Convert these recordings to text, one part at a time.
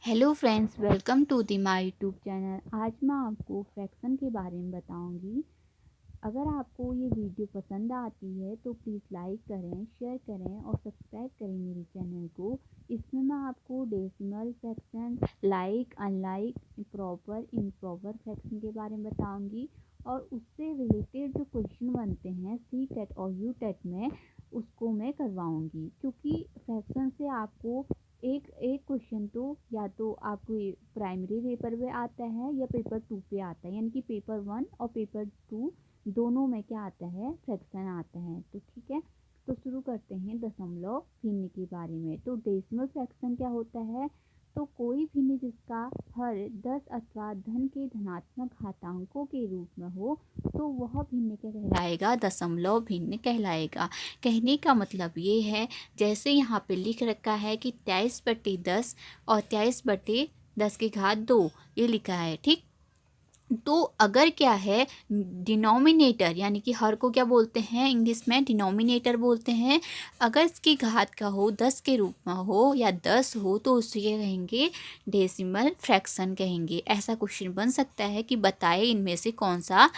Hello friends, welcome to the my YouTube channel. आज मैं आपको फ्रैक्शन के बारे में बताऊंगी। अगर आपको ये वीडियो पसंद आती है तो प्लीज़ लाइक करें, शेयर करें और सब्सक्राइब करें मेरे चैनल को। इसमें मैं आपको decimal fraction, like, unlike, proper, improper fraction के बारे में बताऊंगी और उससे रिलेटेड जो क्वेश्चन बनते हैं सी टेट और यू टेट में, उसको मैं करवाऊंगी। क्योंकि फ्रैक्शन से आपको एक एक क्वेश्चन तो या तो आपको प्राइमरी पेपर में आता है या पेपर 2 पे आता है, यानी कि पेपर 1 और पेपर 2 दोनों में क्या आता है, फ्रैक्शन आता है। तो ठीक है, तो शुरू करते हैं दशमलव भिन्न के बारे में। तो डेसिमल फ्रैक्शन क्या होता है? तो कोई भिन्न जिसका हर 10 अथवा धन के धनात्मक घातांकों के रूप में हो तो वह भिन्न क्या कहलाएगा? दशमलव भिन्न कहलाएगा। कहने का मतलब ये है, जैसे यहाँ पे लिख रखा है कि 23/10 और 23/10 की घात 2, ये लिखा है। ठीक, तो अगर क्या है, डिनोमिनेटर यानी कि हर को क्या बोलते हैं इंग्लिश में? डिनोमिनेटर बोलते हैं। अगर इसकी घात का हो 10 के रूप में हो या 10 हो तो उसे क्या कहेंगे? डेसिमल फ्रैक्शन कहेंगे। ऐसा क्वेश्चन बन सकता है कि बताए इनमें से कौन सा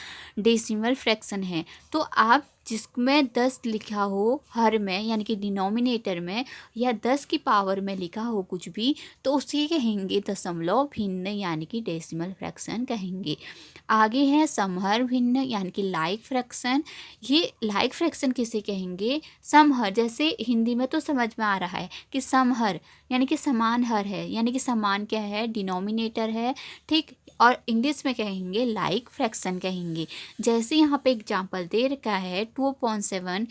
डेसिमल फ्रैक्शन है। तो आप जिसमें 10 लिखा हो हर में, यानी कि डिनोमिनेटर में, या 10 की पावर में लिखा हो कुछ भी, तो उसे कहेंगे दशमलव भिन्न यानी कि डेसिमल फ्रैक्शन कहेंगे। आगे है समहर भिन्न यानी कि लाइक फ्रैक्शन। ये लाइक फ्रैक्शन किसे कहेंगे? समहर, जैसे हिंदी में तो समझ में आ रहा है कि समहर यानी कि समान हर है, यानी कि समान क्या है? डिनोमिनेटर है। ठीक, और इंग्लिश में कहेंगे लाइक फ्रैक्शन कहेंगे। जैसे यहाँ पे एग्जांपल दे रखा है 2/7,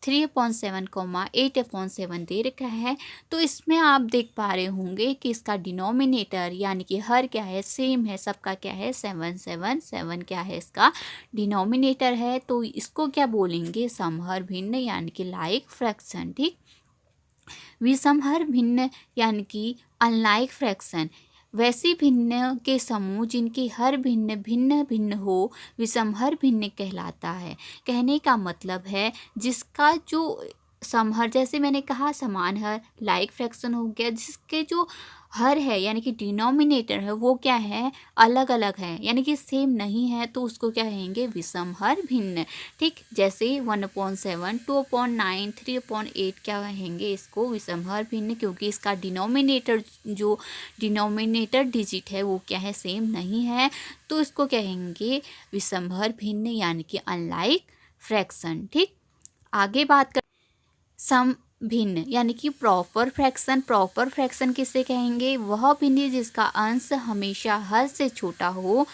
3/7, 8/7 दे रखा है। तो इसमें आप देख पा रहे होंगे कि इसका डिनोमिनेटर यानी कि हर क्या है? सेम है, सबका क्या है? 7/7 क्या है? इसका डिनोमिनेटर है। तो इसको क्या बोलेंगे? समहर भिन्न यानी कि लाइक फ्रैक्शन। ठीक, विषमहर भिन्न यानी कि अनलाइक फ्रैक्शन। वैसी भिन्न के समूह जिनके हर भिन्न भिन्न भिन्न हो विषमहर भिन्न कहलाता है। कहने का मतलब है जिसका जो समहर, जैसे मैंने कहा समान हर, लाइक फ्रैक्शन हो गया, जिसके जो हर है यानी कि डिनोमिनेटर है वो क्या है? अलग अलग है, यानी कि सेम नहीं है, तो उसको क्या कहेंगे? विषमहर भिन्न। ठीक, जैसे 1/7, 2/9, 3/8 क्या कहेंगे? इसको विषमहर भिन्न, क्योंकि इसका डिनोमिनेटर जो डिनोमिनेटर डिजिट है वो क्या है? सेम नहीं है, तो इसको कहेंगे विषमहर भिन्न यानी कि अनलाइक फ्रैक्शन। ठीक, आगे बात कर सम भिन्न यानी कि प्रॉपर फ्रैक्शन। प्रॉपर फ्रैक्शन किसे कहेंगे? वह भिन्न जिसका अंश हमेशा हर से छोटा हो,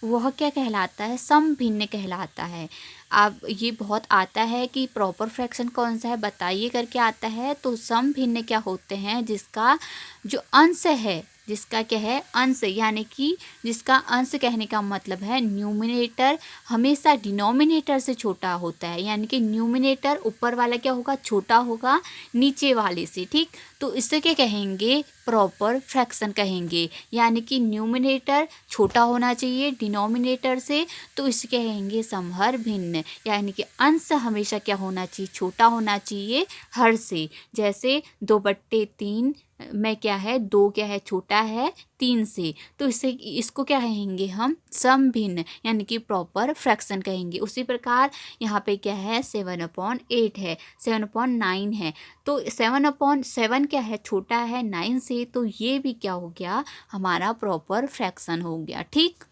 वह क्या कहलाता है? सम भिन्न कहलाता है। अब ये बहुत आता है कि प्रॉपर फ्रैक्शन कौन सा है बताइए करके आता है, तो सम भिन्न क्या होते हैं? जिसका जो अंश है, जिसका क्या है? अंश, यानी कि जिसका अंश कहने का मतलब है न्यूमिनेटर हमेशा डिनोमिनेटर से छोटा होता है, यानी कि न्यूमिनेटर ऊपर वाला क्या होगा? छोटा होगा नीचे वाले से। ठीक, तो इससे क्या कहेंगे? प्रॉपर फ्रैक्शन कहेंगे। यानी कि न्यूमिनेटर छोटा होना चाहिए डिनोमिनेटर से, तो इसे कहेंगे समहर भिन्न, यानी कि अंश हमेशा क्या होना चाहिए? छोटा होना चाहिए हर से। जैसे 2/3 में क्या है? 2 क्या है? छोटा है 3 से, तो इसको क्या कहेंगे हम? सम भिन्न यानी कि प्रॉपर फ्रैक्शन कहेंगे। उसी प्रकार यहाँ पे क्या है? 7/8 है, 7/9 है, तो 7/7 क्या है? छोटा है 9 से, तो ये भी क्या हो गया? हमारा प्रॉपर फ्रैक्शन हो गया। ठीक,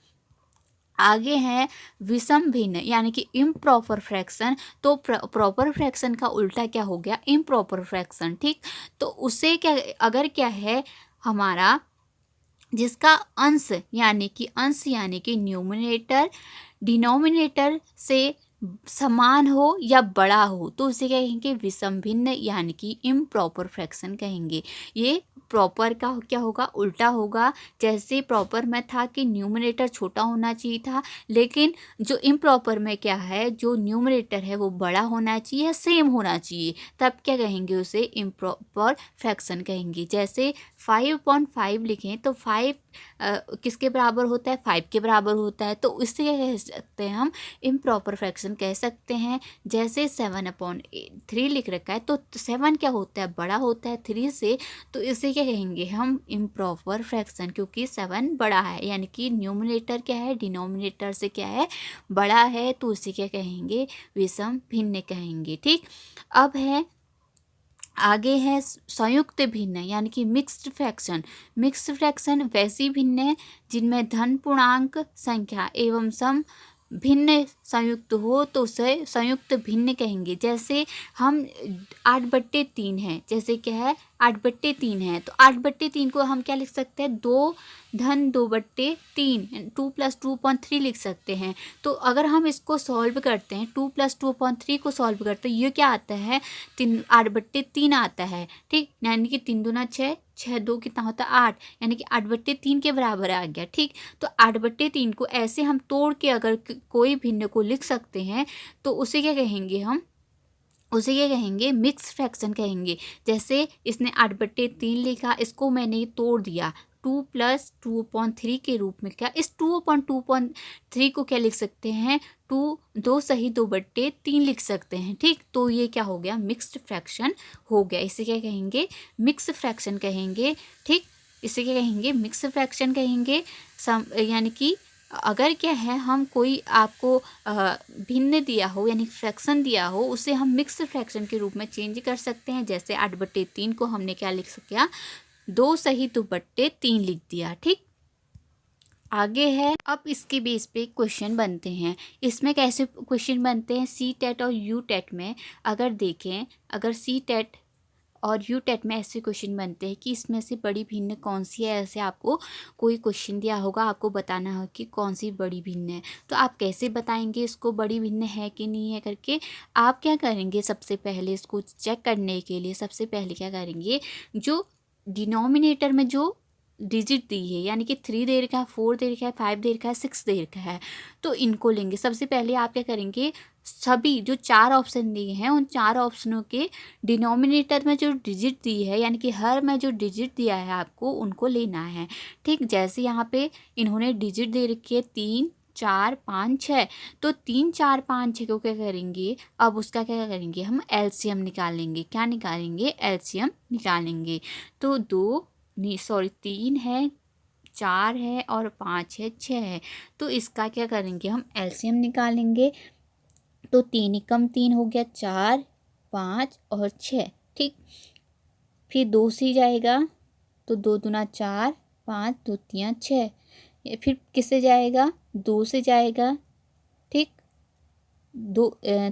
आगे है विषम भिन्न यानी कि इम्प्रॉपर फ्रैक्शन। तो प्रॉपर फ्रैक्शन का उल्टा क्या हो गया? Improper fraction. ठीक, तो उसे क्या, अगर क्या है हमारा जिसका अंश यानी कि न्यूमरेटर डिनोमिनेटर से समान हो या बड़ा हो, तो उसे क्या कहेंगे? विषम भिन्न यानी कि इम्प्रॉपर फ्रैक्शन कहेंगे। ये प्रॉपर का क्या होगा? उल्टा होगा। जैसे प्रॉपर में था कि न्यूमरेटर छोटा होना चाहिए था, लेकिन जो इम्प्रॉपर में क्या है? जो न्यूमरेटर है वो बड़ा होना चाहिए, सेम होना चाहिए, तब क्या कहेंगे? उसे इम्प्रॉपर फ्रैक्शन कहेंगे। जैसे 5/5 लिखें तो 5 किसके बराबर होता है? 5 के बराबर होता है, तो इससे क्या कह सकते हैं हम? इम्प्रॉपर फ्रैक्शन कह सकते हैं। जैसे 7/3 लिख रखा है, तो 7 क्या होता है? बड़ा होता है 3 से, तो इसे क्या क्या कहेंगे हम, इम्प्रॉपर फ्रैक्शन, क्योंकि 7 बड़ा है, यानी कि न्यूमरेटर क्या है, डिनोमिनेटर से क्या है, बड़ा है, तो उसे क्या कहेंगे, विषम भिन्न कहेंगे। ठीक, अब है आगे है संयुक्त भिन्न, यानी कि मिक्स्ड फ्रैक्शन। मिक्स्ड फ्रैक्शन वैसी भिन्न है जिनमें धन पूर्णांक संख्या एवं सम भिन्न संयुक्त हो तो उसे संयुक्त भिन्न कहेंगे। जैसे हम 8/3 है, जैसे क्या है 8/3 है, तो 8/3 को हम क्या लिख सकते हैं, 2 धन 2/3, 2 + 2/3 लिख सकते हैं। तो अगर हम इसको सॉल्व करते हैं, 2 + 2/3 को सॉल्व करते हैं, ये क्या आता है, 8/3 आता है। ठीक, यानी कि 3 दूना 6, 6 2 कितना होता है 8, यानी कि 8/3 के बराबर आ गया। ठीक, तो 8/3 को ऐसे हम तोड़ के अगर कोई भिन्न को लिख सकते हैं तो उसे क्या कहेंगे हम, उसे क्या कहेंगे, मिक्स फ्रैक्शन कहेंगे। जैसे इसने 8/3 लिखा, इसको मैंने तोड़ दिया 2 + 2/3 के रूप में, क्या इस 2/2/3 को क्या लिख सकते हैं, 2 सही 2/3 लिख सकते हैं। ठीक, तो ये क्या हो गया, मिक्स्ड फ्रैक्शन हो गया। इसे क्या कहेंगे, मिक्स फ्रैक्शन कहेंगे। ठीक, इसे क्या कहेंगे, मिक्स फ्रैक्शन कहेंगे। यानी कि अगर क्या है, हम कोई आपको भिन्न दिया हो, यानी फ्रैक्शन दिया हो, उसे हम मिक्स फ्रैक्शन के रूप में चेंज कर सकते हैं। जैसे 8/3 को हमने क्या लिख सकिया, 2 सही 2/3 लिख दिया। ठीक, आगे है, अब इसके बेस पे क्वेश्चन बनते हैं। इसमें कैसे क्वेश्चन बनते हैं, सी टेट और यू टेट में अगर देखें, अगर सी टेट और यू टेट में ऐसे क्वेश्चन बनते हैं कि इसमें से बड़ी भिन्न कौन सी है। ऐसे आपको कोई क्वेश्चन दिया होगा, आपको बताना हो कि कौन सी बड़ी भिन्न है, तो आप कैसे बताएंगे इसको बड़ी भिन्न है कि नहीं है करके। आप क्या करेंगे, सबसे पहले इसको चेक करने के लिए सबसे पहले क्या करेंगे, जो डिनोमिनेटर में जो डिजिट दी है, यानी कि 3 दे रखा है, 4 दे रखा है, 5 दे रखा है, 6 दे रखा है, तो इनको लेंगे। सबसे पहले आप क्या करेंगे, सभी जो 4 ऑप्शन दिए हैं उन 4 ऑप्शनों के डिनोमिनेटर में जो डिजिट दी है, यानी कि हर में जो डिजिट दिया है आपको उनको लेना है। ठीक, जैसे यहाँ पे इन्होंने डिजिट दे रखी है 3 4 5 6, तो 3 4 5 6 को क्या करेंगे, अब उसका क्या करेंगे, हम एलसीएम निकालेंगे। क्या निकालेंगे, एलसीएम निकालेंगे। तो 3 है, 4 है और 5 है, 6 है, तो इसका क्या करेंगे, हम एलसीएम निकालेंगे। तो 3 एकम 3 हो गया, 4 5 और 6। ठीक, फिर 2 से जाएगा, तो 2 दूना 4, 5 2 3 6। फिर किससे जाएगा, 2 से जाएगा। ठीक,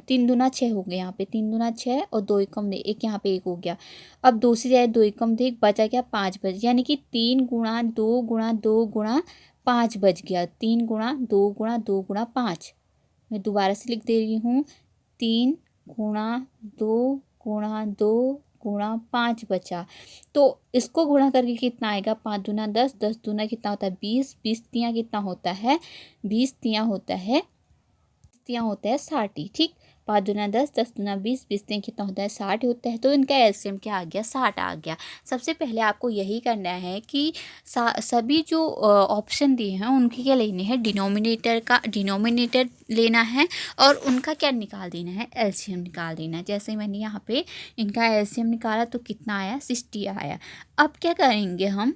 3 दूना 6 हो गया, यहाँ पे 3 दूना 6 और 2 एकम 1, यहाँ पे 1 हो गया। अब 2 से जाए 2 एकम 1, बचा क्या 5 बच, यानी कि 3 गुणा 2 गुणा 2 गुणा 5 बच गया। 3 गुणा 2 गुणा 2 गुणा 5, मैं दोबारा से लिख दे रही हूँ, 3 गुणा 2 गुणा 2 गुणा 5 बचा। तो इसको गुणा करके कितना आएगा, 5 दूना 10, 10 दूना कितना होता है 20, 20 तियाँ कितना होता है, 20 तियाँ होता है 60। ठीक, 5 दूना 10, 10 दूना 20, 20 तियाँ कितना होता है 60 होता है। तो इनका एलसीएम क्या आ गया, 60 आ गया। सबसे पहले आपको यही करना है कि सभी जो ऑप्शन दिए हैं उनके क्या लेने हैं, डिनोमिनेटर लेना है और उनका क्या निकाल देना है, एलसीएम निकाल देना है। जैसे मैंने यहाँ पे इनका एलसीएम निकाला तो कितना आया, 60 आया। अब क्या करेंगे हम,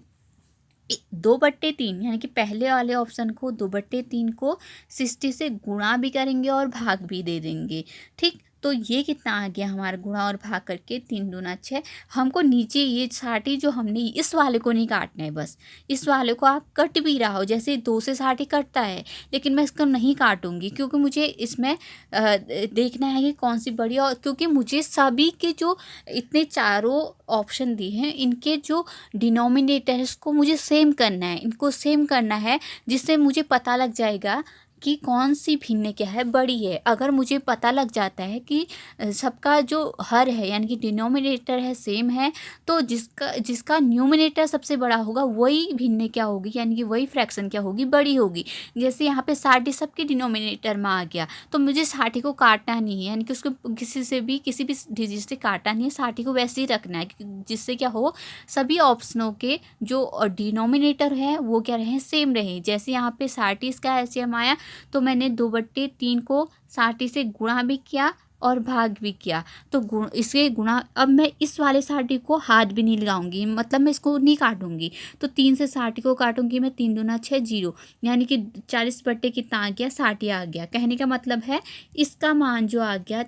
2/3 यानी कि पहले वाले ऑप्शन को 2/3 को 60 से गुणा भी करेंगे और भाग भी दे देंगे। ठीक, तो ये कितना आ गया हमारा, गुणा और भाग करके 3 दूना 6। हमको नीचे ये 60 जो हमने इस वाले को नहीं काटना है, बस इस वाले को आप कट भी रहा हो, जैसे 2 से 60 कटता है, लेकिन मैं इसको नहीं काटूंगी क्योंकि मुझे इसमें देखना है कि कौन सी बड़ी, और क्योंकि मुझे सभी के जो इतने चारों ऑप्शन दिए हैं इनके जो डिनोमिनेटर है इसको मुझे सेम करना है, इनको सेम करना है, जिससे मुझे पता लग जाएगा कि कौन सी भिन्न क्या है, बड़ी है। अगर मुझे पता लग जाता है कि सबका जो हर है यानी कि डिनोमिनेटर है सेम है, तो जिसका न्यूमिनेटर सबसे बड़ा होगा वही भिन्न क्या होगी, यानी कि वही फ्रैक्शन क्या होगी, बड़ी होगी। जैसे यहाँ पे 60 सबके डिनोमिनेटर में आ गया, तो मुझे 60 को काटना नहीं है, यानी कि उसको किसी भी डिजिट से काटना नहीं है, 60 को वैसे ही रखना है, जिससे क्या हो, सभी ऑप्शनों के जो डिनोमिनेटर है वो क्या रहे, सेम रहे। जैसे यहाँ पे 60 का एलसीएम आया, तो मैंने 2/3 को 60 से गुणा भी किया और भाग भी किया तो इसके गुणा। अब मैं इस वाले 60 को हाथ भी नहीं लगाऊंगी, मतलब मैं इसको नहीं काटूंगी। तो 3 से 60 को काटूंगी मैं, 3 दूना 6 0, यानी कि 40 बट्टे कितना आ गया, 60 आ गया। कहने का मतलब है इसका मान जो आ गया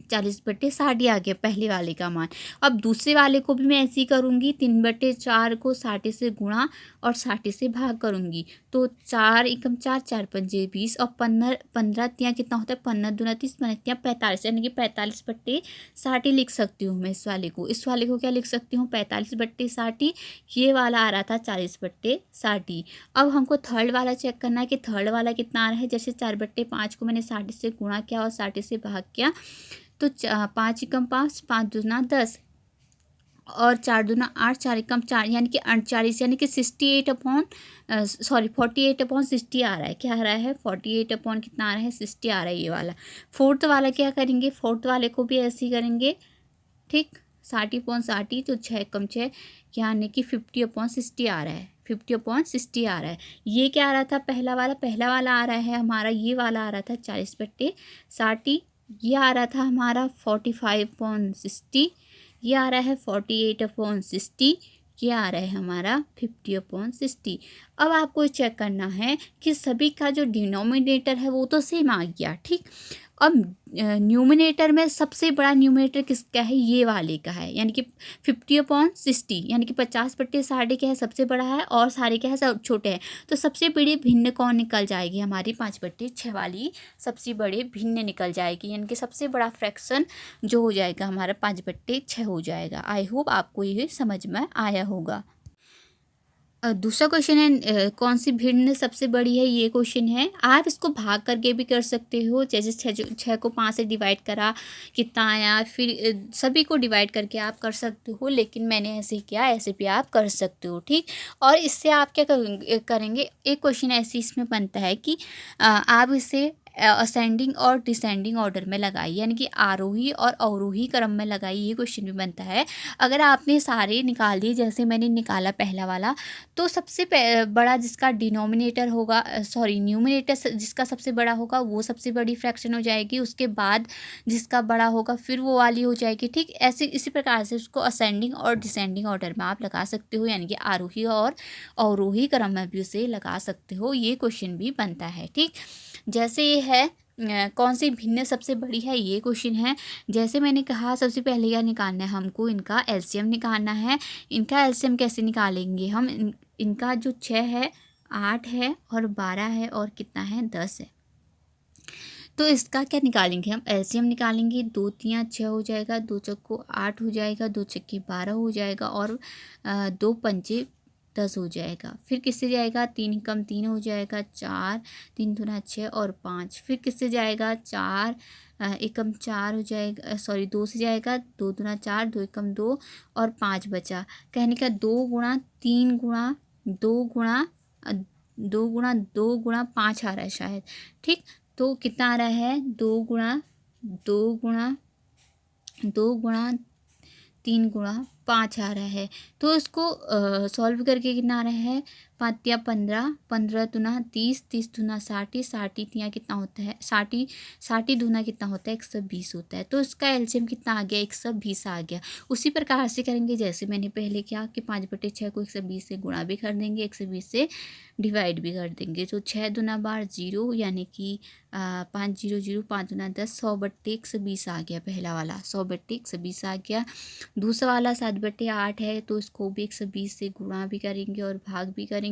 40/60 आ गया पहले वाले का मान। अब दूसरे वाले को भी मैं ऐसे ही करूँगी, 3/4 को 60 से गुणा और 60 से भाग करूँगी। तो 4 एकम 4, 4 पंजे 20 और 15 तियाँ कितना होता है, 15 दूना 30, 15 तियाँ 45, यानी कि 45/60 लिख सकती हूँ मैं इस वाले को। इस वाले को क्या लिख सकती हूँ, 45/60। ये वाला आ रहा था 40/60। अब हमको थर्ड वाला चेक करना है कि थर्ड वाला कितना आ रहा है। जैसे 4/5 को मैंने 60 से गुणा किया और 60 से भाग किया, तो 5 एकम 5, 5 दूना 10 और 4 दूना 8, 4 एकम 4, यानी कि 48, यानी कि 48/60 आ रहा है। क्या आ रहा है, 48 अपॉन कितना आ रहा है, 60 आ रहा है ये वाला। फोर्थ वाला क्या करेंगे, फोर्थ वाले को भी ऐसे ही करेंगे, ठीक। 60/60 तो 6 एकम 6, यानी कि 50/60 आ रहा है, 50/60 आ रहा है। ये क्या आ रहा था, पहला वाला आ रहा है हमारा, ये वाला आ रहा था 40/60। ये आ रहा था हमारा 45/60। ये आ रहा है 48/60। ये आ रहा है हमारा 50/60। अब आपको चेक करना है कि सभी का जो डिनोमिनेटर है वो तो सेम आ गया, ठीक। अब न्यूमिनेटर में सबसे बड़ा न्यूमिनेटर किसका है, ये वाले का है, यानी कि 50/60, यानी कि 50/60 क्या है, सबसे बड़ा है और सारे क्या है, सब छोटे हैं। तो सबसे बड़ी भिन्न कौन निकल जाएगी, हमारी 5/6 वाली सबसे बड़े भिन्न निकल जाएगी, यानी कि सबसे बड़ा फ्रैक्शन जो हो जाएगा हमारा 5/6 हो जाएगा। आई होप आपको ये समझ में आया होगा। दूसरा क्वेश्चन है कौन सी भिन्न सबसे बड़ी है, ये क्वेश्चन है। आप इसको भाग करके भी कर सकते हो, जैसे 6 को 5 से डिवाइड करा कितना आया, फिर सभी को डिवाइड करके आप कर सकते हो, लेकिन मैंने ऐसे किया, ऐसे भी आप कर सकते हो, ठीक। और इससे आप क्या करेंगे, एक क्वेश्चन ऐसे इसमें बनता है कि आप इसे असेंडिंग और डिसेंडिंग ऑर्डर में लगाइए, यानी कि आरोही और अवरोही क्रम में लगाइए, ये क्वेश्चन भी बनता है। अगर आपने सारे निकाल दिए जैसे मैंने निकाला पहला वाला, तो सबसे बड़ा जिसका डिनोमिनेटर होगा, सॉरी न्यूमिनेटर जिसका सबसे बड़ा होगा वो सबसे बड़ी फ्रैक्शन हो जाएगी। उसके बाद जिसका बड़ा होगा फिर वो वाली हो जाएगी, ठीक। ऐसे इसी प्रकार से उसको असेंडिंग और डिसेंडिंग ऑर्डर में आप लगा सकते हो, यानी कि आरोही और अवरोही क्रम में भी उसे लगा सकते हो। ये क्वेश्चन भी बनता है, ठीक। जैसे ये है कौन सी भिन्न सबसे बड़ी है, ये क्वेश्चन है। जैसे मैंने कहा सबसे पहले क्या निकालना है, हमको इनका एलसीएम निकालना है। इनका एलसीएम कैसे निकालेंगे हम, इनका जो 6 है, 8 है और 12 है और कितना है, 10 है। तो इसका क्या निकालेंगे हम, एलसीएम निकालेंगे। 2 तियाँ 6 हो जाएगा, 2 चक्को 8 हो जाएगा, 2 छक्के 12 हो जाएगा और 2 पंचे 10 हो जाएगा। फिर किससे जाएगा, 3 एकम 3 हो जाएगा, 4 3 दूना 6 और 5। फिर किससे जाएगा, 4 एकम 4 हो जाएगा, सॉरी 2 से जाएगा, 2 दूना 4, 2 एकम 2 और 5 बचा। कहने का 2 गुणा 3 गुणा 2 गुणा 2 गुणा 2 गुणा 5 आ रहा है शायद, ठीक। तो कितना आ रहा है, 2 गुणा 2 गुणा 2 गुणा 3 गुणा 5 आ रहा है। तो इसको सॉल्व करके कितना आ रहा है, 5 तिया 15, 15 दूना 30, 30 दूना 60, 60 तिया कितना होता है, 60 60 दूना कितना होता है, 120 होता है। तो इसका एलसीएम कितना आ गया, 120 आ गया। उसी प्रकार से करेंगे जैसे मैंने पहले किया कि 5/6 को 120 से गुणा भी कर देंगे, 120 से डिवाइड भी कर देंगे। तो 6 दूना 12 0, यानी कि 5 0 0, 5 दूना 10, 100/120 आ गया पहला वाला, 100/120 आ गया। दूसरा वाला 7/8 है, तो इसको भी 120 से गुणा भी करेंगे और भाग भी करेंगे।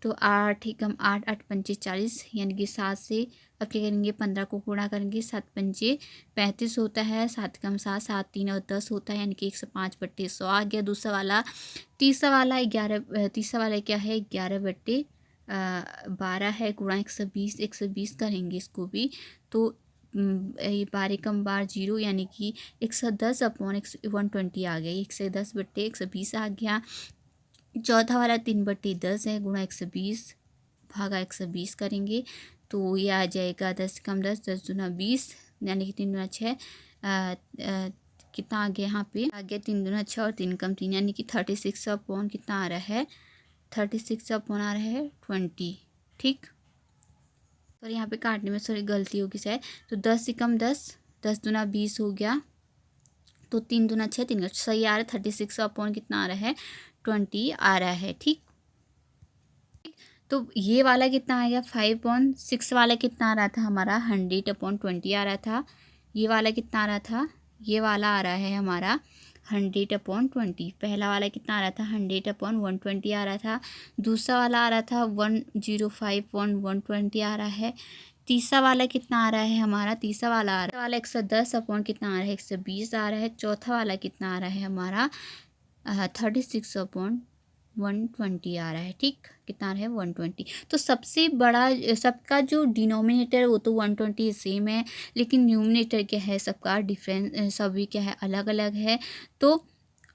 तो 8 एकम 8, 8 पंचे 40, यानी कि 7 से अब क्या करेंगे, 15 को गुणा करेंगे, 7 पंचे 35 होता है, 7 एकम 7, 7 3 और 10 होता है, यानी कि 105/100 आ गया दूसरा वाला। तीसरा वाला 11, तीसरा वाला क्या है, 11/12 है, गुणा 120, 120 करेंगे इसको भी। तो ये 12 एकम 12 0, यानी कि 110/120 आ गया, 110/120 आ गया। चौथा वाला 3/10 है, गुणा 120 भागा 120 करेंगे, तो ये आ जाएगा 10 कम 10, 10 दूना 20, यानी कि 3 दूना 6, कितना आ गया, यहाँ पे आ गया 3 दूना 6 और 3 कम 3, यानी कि 36 अपॉन कितना आ रहा है, 36 अपॉन आ रहा है 20, ठीक। और यहाँ पे काटने में थोड़ी गलती होगी शायद। तो 10 से कम 10, 10 दूना 20 हो गया, तो 3 दूना 6, 3 का सही आ रहा है 36 अपॉन कितना आ रहा है 20 आ रहा है। ठीक, तो ये वाला कितना आ गया 5/6 वाला कितना आ रहा था हमारा 100/20 आ रहा था। ये वाला कितना आ रहा था, ये वाला आ रहा है हमारा 100/20। पहला वाला कितना आ रहा था 100/120 आ रहा था। दूसरा वाला आ रहा था 105/120 आ रहा है। तीसरा वाला कितना आ रहा है हमारा, तीसरा वाला 110 अपॉन कितना आ रहा है 120 आ रहा है। चौथा वाला कितना आ रहा है हमारा 36/120 आ रहा है। ठीक, कितना आ रहा है 120। तो सबसे बड़ा सबका जो डिनोमिनेटर है वो तो 120 सेम है, लेकिन न्यूमिनेटर क्या है सबका डिफरेंस, सभी क्या है अलग अलग है। तो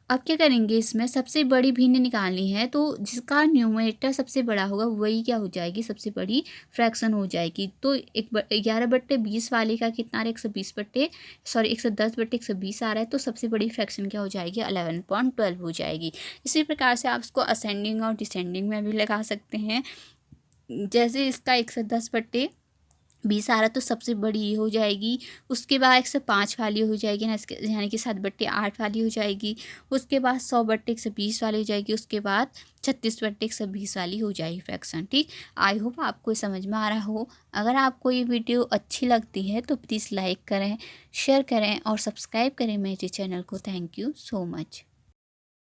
अब क्या करेंगे, इसमें सबसे बड़ी भिन्न निकालनी है, तो जिसका न्यूमरेटर सबसे बड़ा होगा वही क्या हो जाएगी सबसे बड़ी फ्रैक्शन हो जाएगी। तो 11/20 वाले का कितना आ रहा है 110/120 आ रहा है। तो सबसे बड़ी फ्रैक्शन क्या हो जाएगी 11/12 हो जाएगी। इसी प्रकार से आप इसको असेंडिंग और डिसेंडिंग में भी लगा सकते हैं। जैसे इसका 110/20 आ रहा तो सबसे बड़ी ये हो जाएगी, उसके बाद 105 वाली हो जाएगी ना, इसके यानी कि 7/8 वाली हो जाएगी। उसके बाद 100/120 वाली हो जाएगी। उसके बाद 36/120 वाली हो जाएगी फ्रैक्शन। ठीक, आई होप आपको समझ में आ रहा हो। अगर आपको ये वीडियो अच्छी लगती है तो प्लीज़ लाइक करें, शेयर करें और सब्सक्राइब करें मेरे चैनल को। Thank you so much.